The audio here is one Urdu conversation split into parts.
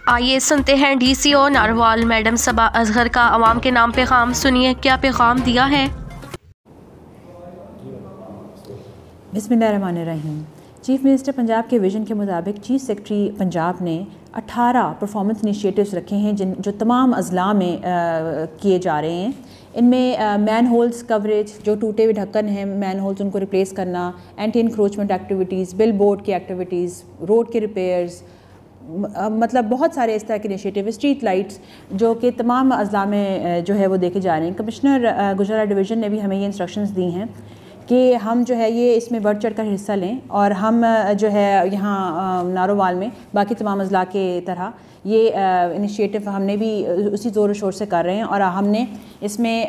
آئیے سنتے ہیں ڈی سی او ناروال میڈم صبا اصغر کا عوام کے نام پیغام. سنیے کیا پیغام دیا ہے. بسم اللہ الرحمن الرحیم. چیف منسٹر پنجاب کے ویژن کے مطابق چیف سیکرٹری پنجاب نے 18 پرفارمنس انیشیٹوز رکھے ہیں جو تمام اضلاع میں کیے جا رہے ہیں. ان میں مین ہولز کوریج، جو ٹوٹے ہوئے ڈھکن ہیں مین ہولز ان کو ریپلیس کرنا، اینٹی انکروچمنٹ ایکٹیویٹیز، بل بورڈ کی ایکٹیویٹیز، روڈ کے ریپیئرز، مطلب بہت سارے اس طرح کے انیشیٹو، اسٹریٹ لائٹس جو کہ تمام اضلاع میں جو ہے وہ دیکھے جا رہے ہیں. کمشنر گجرات ڈویژن نے بھی ہمیں یہ انسٹرکشنز دی ہیں کہ ہم جو ہے یہ اس میں بڑھ چڑھ کر حصہ لیں، اور ہم جو ہے یہاں نارووال میں باقی تمام اضلاع کے طرح یہ انیشیٹو ہم نے بھی اسی زور و شور سے کر رہے ہیں. اور ہم نے اس میں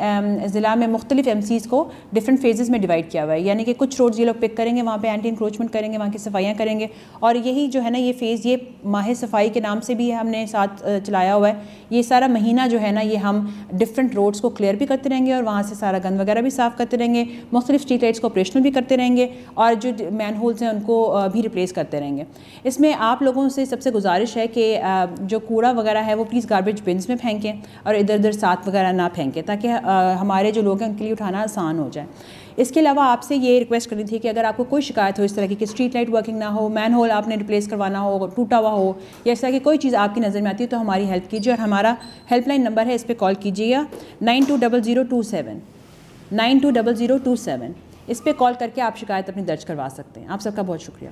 ضلع میں مختلف ایم سیز کو ڈفرینٹ فیزز میں ڈیوائڈ کیا ہوا ہے. یعنی کہ کچھ روڈز یہ لوگ پک کریں گے، وہاں پہ اینٹی انکروچمنٹ کریں گے، وہاں کی صفائیاں کریں گے. اور یہی جو ہے نا یہ فیز، یہ ماہ صفائی کے نام سے بھی ہم نے ساتھ چلایا ہوا ہے. یہ سارا مہینہ جو ہے نا یہ ہم ڈفرینٹ روڈز کو کلیئر بھی کرتے رہیں گے، اور وہاں سے سارا گند وغیرہ بھی صاف کرتے رہیں گے. مختلف اسٹریٹ لائٹس کو آپریشنل بھی کرتے رہیں گے، اور جو مین ہولز ہیں ان کو بھی ریپلیس کرتے رہیں گے. اس میں آپ لوگوں سے سب سے گزارش ہے کہ جو کوڑا وغیرہ ہے وہ پلیز گاربیج بنز میں پھینکیں، اور ادھر ادھر ساتھ وغیرہ نہ پھینکیں، تاکہ ہمارے جو لوگ ہیں ان کے لیے اٹھانا آسان ہو جائے. اس کے علاوہ آپ سے یہ ریکویسٹ کرنی تھی کہ اگر آپ کو کوئی شکایت ہو اس طرح کی کہ اسٹریٹ لائٹ ورکنگ نہ ہو، مین ہول آپ نے ریپلیس کروانا ہو، ٹوٹا ہوا ہو، یا اس طرح کی کوئی چیز آپ کی نظر میں آتی ہے تو ہماری ہیلپ کیجیے. اور ہمارا ہیلپ لائن نمبر ہے، اس پہ کال کیجیے گا 920027 920027. اس پہ کال کر کے آپ شکایت اپنی درج کروا سکتے ہیں. آپ سب کا بہت شکریہ.